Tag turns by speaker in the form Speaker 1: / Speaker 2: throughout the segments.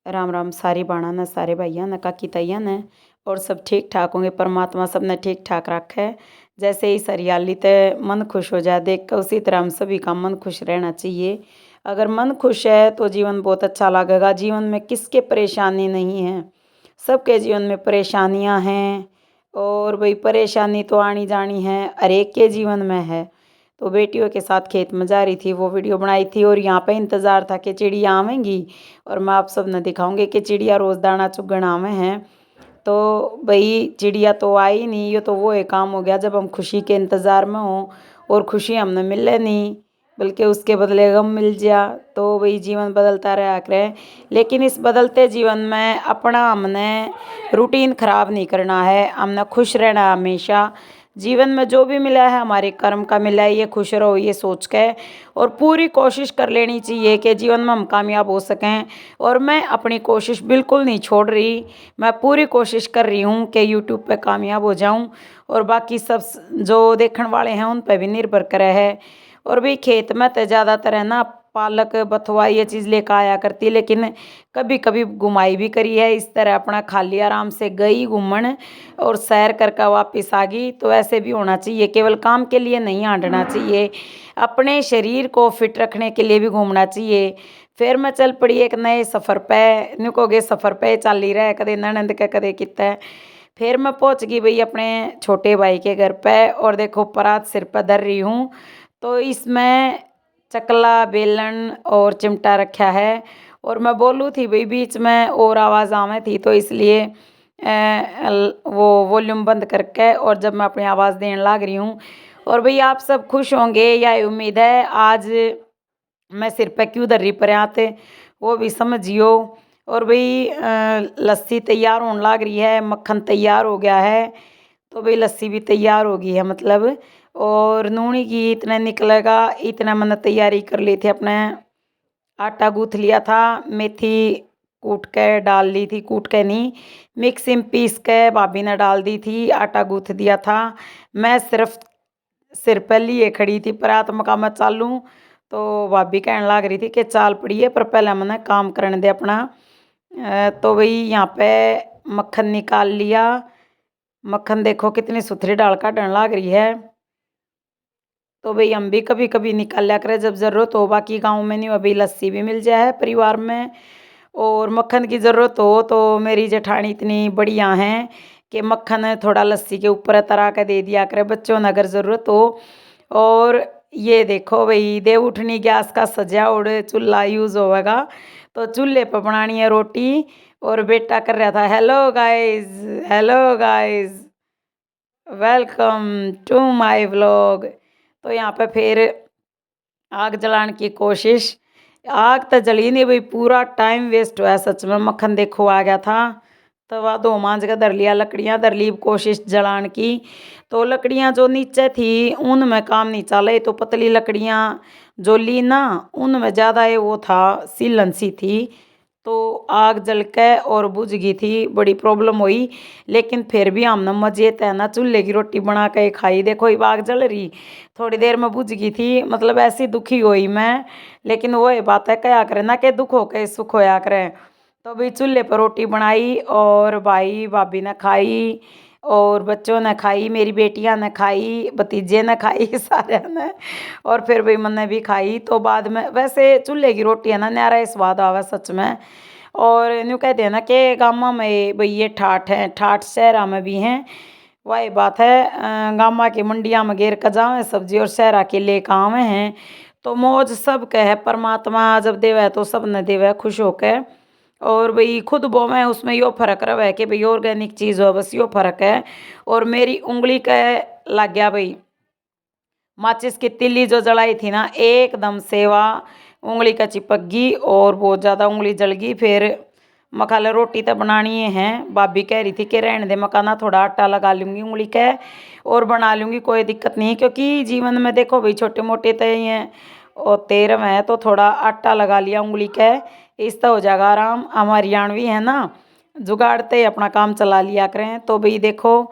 Speaker 1: राम राम सारी बाणा ने सारे भाइयों ने काकी ताइया ने और सब ठीक ठाक होंगे। परमात्मा सबने ठीक ठाक रखा है। जैसे ही हरियाली ते मन खुश हो जाए देख कर, उसी तरह हम सभी का मन खुश रहना चाहिए। अगर मन खुश है तो जीवन बहुत अच्छा लगेगा। जीवन में किसके परेशानी नहीं है, सबके जीवन में परेशानियां हैं। और वही परेशानी तो आनी जानी है, हर एक के जीवन में है। तो बेटियों के साथ खेत में जा रही थी, वो वीडियो बनाई थी और यहाँ पे इंतज़ार था कि चिड़िया आवेंगी और मैं आप सब ने दिखाऊंगी कि चिड़िया रोज़ दाना चुगण आवे हैं। तो भाई चिड़िया तो आई नहीं, ये तो वो एक काम हो गया जब हम खुशी के इंतज़ार में हों और खुशी हमने मिले नहीं, बल्कि उसके बदले गम मिल जा। तो वही जीवन बदलता रहा करे, लेकिन इस बदलते जीवन में अपना हमने रूटीन ख़राब नहीं करना है। हमने खुश रहना है हमेशा। जीवन में जो भी मिला है हमारे कर्म का मिला है, ये खुश रहो ये सोच के और पूरी कोशिश कर लेनी चाहिए कि जीवन में हम कामयाब हो सकें। और मैं अपनी कोशिश बिल्कुल नहीं छोड़ रही, मैं पूरी कोशिश कर रही हूँ कि यूट्यूब पे कामयाब हो जाऊँ और बाकी सब जो देखने वाले हैं उन पर भी निर्भर करे है। और भी खेत में तो ज़्यादातर है ना पालक बथुआ ये चीज़ लेकर आया करती, लेकिन कभी कभी घुमाई भी करी है। इस तरह अपना खाली आराम से गई घूमन और सैर करके वापस आ गई। तो ऐसे भी होना चाहिए, केवल काम के लिए नहीं आंटना चाहिए, अपने शरीर को फिट रखने के लिए भी घूमना चाहिए। फिर मैं चल पड़ी एक नए सफ़र पे, निकोगे सफ़र पे चल ही रहा कदे ननंद के कदे कितना। फिर मैं पहुंच गई भाई अपने छोटे भाई के घर पे और देखो परात सिर पर धर रही हूँ। तो इसमें चकला बेलन और चिमटा रखा है और मैं बोलूँ थी भाई बीच में और आवाज़ आवे थी, तो इसलिए वो वॉल्यूम बंद करके और जब मैं अपनी आवाज़ देने लग रही हूँ। और भाई आप सब खुश होंगे या उम्मीद है। आज मैं सिर पे क्यों धर रही परात वो भी समझियो। और भाई लस्सी तैयार होने लग रही है, मक्खन तैयार हो गया है, तो भाई लस्सी भी तैयार हो गई है मतलब। और नूनी की इतना निकलेगा इतना मैंने तैयारी कर ली थी। अपने आटा गूँथ लिया था, मेथी कूट के डाल ली थी, कूट के नहीं मिक्सी में पीस के भाभी ने डाल दी थी, आटा गूँथ दिया था। मैं सिर्फ सिर पर लिए खड़ी थी परात मका मैं चालूँ। तो भाभी कहने लग रही थी कि चाल पड़ी है पर पहले मैंने काम करने दे अपना। तो वही यहाँ पे मक्खन निकाल लिया। मक्खन देखो कितनी सुथरी डाल काटने लग रही है। तो भाई हम भी कभी कभी निकाल लिया करें जब ज़रूरत हो, बाकी गाँव में नहीं अभी लस्सी भी मिल जाए परिवार में। और मक्खन की ज़रूरत हो तो मेरी जेठानी इतनी बढ़िया हैं कि मक्खन थोड़ा लस्सी के ऊपर तरा के दे दिया करे बच्चों ने अगर ज़रूरत हो। और ये देखो भाई देव उठनी गैस का सजावट चूल्हा यूज़ होगा, तो चूल्हे पर बनानी है रोटी। और बेटा कर रहा था hello guys, hello guys, welcome to my vlog. तो यहाँ पे फिर आग जलाने की कोशिश, आग तो जली नहीं भाई, पूरा टाइम वेस्ट हुआ सच में। मक्खन देखो आ गया था, तवा दो मांझ का धर लिया, लकड़ियाँ धर ली कोशिश जलाने की। तो लकड़ियाँ जो नीचे थी उनमें काम नहीं चला, तो पतली लकड़ियाँ जो ली ना उनमें ज़्यादा ये वो था सीलन सी थी। तो आग जल के और बुझ गई थी, बड़ी प्रॉब्लम हुई। लेकिन फिर भी हमने मजे तय ना चूल्हे की रोटी बना के खाई। देखो ये आग जल रही थोड़ी देर में बुझ गई थी, मतलब ऐसी दुखी हुई मैं। लेकिन वो ये बात है क्या करे ना कि दुख हो के सुख होया करे। तो भाई चूल्हे पर रोटी बनाई और भाई भाभी ने खाई और बच्चों ने खाई, मेरी बेटियां ने खाई, भतीजे ने खाई सारे ने। और फिर भाई मैंने भी खाई। तो बाद में वैसे चूल्हे की रोटी है ना न्यारा ही स्वाद आवा सच में। और यूँ कहते हैं ना कि गाँव में भाई ये ठाठ हैं, ठाठ शहरा में भी हैं। वही बात है, गाँव की मंडिया में घेर कर जावे सब्जी और शहरा के ले आवे हैं। तो मौज सब के है, परमात्मा जब देवे तो सब ने देवे खुश होके। और भाई खुद बोवे उसमें यो फर्क रहे कि भाई ऑर्गेनिक चीज़ हो, बस यो फर्क है। और मेरी उंगली का लग गया भाई, माचिस की तिल्ली जो जलाई थी ना एकदम सेवा उंगली का चिपक गई और बहुत ज़्यादा उंगली जल गई। फिर मखाले रोटी तो बनानी है, भाभी कह रही थी कि रहने दे मकाना थोड़ा आटा लगा लूँगी उंगली के और बना लूँगी, कोई दिक्कत नहीं। क्योंकि जीवन में देखो भाई छोटे मोटे तो ही हैं और तेरह में है, तो थोड़ा आटा लगा लिया उंगली के इससे हो जाएगा आराम। हमारी हरियाणवी है ना, जुगाड़ते अपना काम चला लिया करें। तो भाई देखो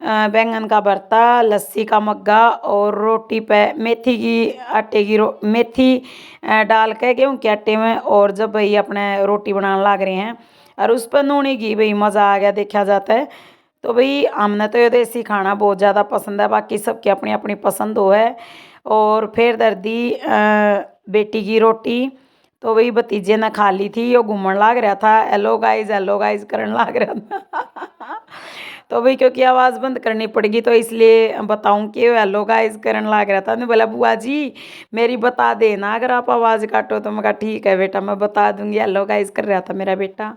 Speaker 1: बैंगन का भरता, लस्सी का मग्गा और रोटी पे मेथी की आटे की मेथी डाल के गेहूँ के आटे में, और जब भाई अपने रोटी बनाने लग रहे हैं और उस पर नूनी घी, भाई मज़ा आ गया देखा जाता है। तो भाई हमने तो ये देसी खाना बहुत ज़्यादा पसंद है, बाकी सबकी अपनी अपनी पसंद हो है। और फिर दर्दी बेटी की रोटी, तो वही भतीजे ने खा ली थी, वो घूमने लाग रहा था, हेलो गाइज करने लाग रहा था। तो भाई क्योंकि आवाज़ बंद करनी पड़ेगी तो इसलिए बताऊं कि वो हेलो गाइज करने लाग रहा था। नहीं बोला बुआ जी मेरी बता देना अगर आप आवाज़ काटो, तो मैं कहा ठीक है बेटा मैं बता दूंगी, हेलो गाइज कर रहा था मेरा बेटा।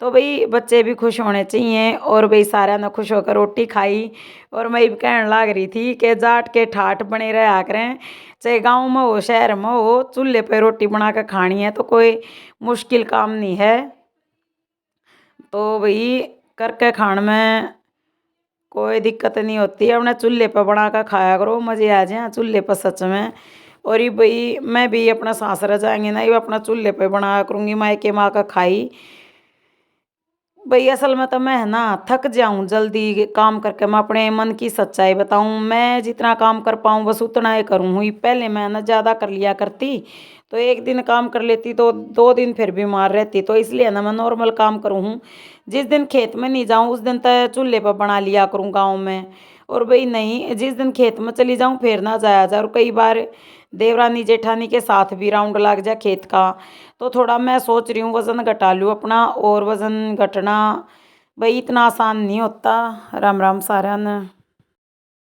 Speaker 1: तो भाई बच्चे भी खुश होने चाहिए, और भाई सारा ने खुश होकर रोटी खाई। और मैं भी कहने लाग रही थी कि जाट के ठाठ बने रहा करें, चाहे गांव में हो शहर में हो, चूल्हे पे रोटी बना कर खानी है तो कोई मुश्किल काम नहीं है। तो भाई करके खाने में कोई दिक्कत नहीं होती, अपने चूल्हे पर बना कर खाया करो, मज़े आ जाए चूल्हे पर सच में। और ये भाई मैं भी अपना सासरा जाएंगे ना, ये अपना चूल्हे पे बनाया करूँगी, मायके माँ का खाई। भाई असल में तो मैं है ना थक जाऊं जल्दी काम करके, मैं अपने मन की सच्चाई बताऊं, मैं जितना काम कर पाऊं बस उतना ही करूं। हुई पहले मैं ना ज़्यादा कर लिया करती, तो एक दिन काम कर लेती तो 2 दिन फिर बीमार रहती, तो इसलिए ना मैं नॉर्मल काम करूँ हूँ। जिस दिन खेत में नहीं जाऊँ उस दिन तो चूल्हे पर बना लिया करूँ गाँव में। और भाई नहीं जिस दिन खेत में चली जाऊँ फिर ना जाया जाए, और कई बार देवरानी जेठानी के साथ भी राउंड लग जाए खेत का, तो थोड़ा मैं सोच रही हूँ वज़न घटा लूँ अपना। और वज़न घटना भाई इतना आसान नहीं होता। राम राम सारा ने।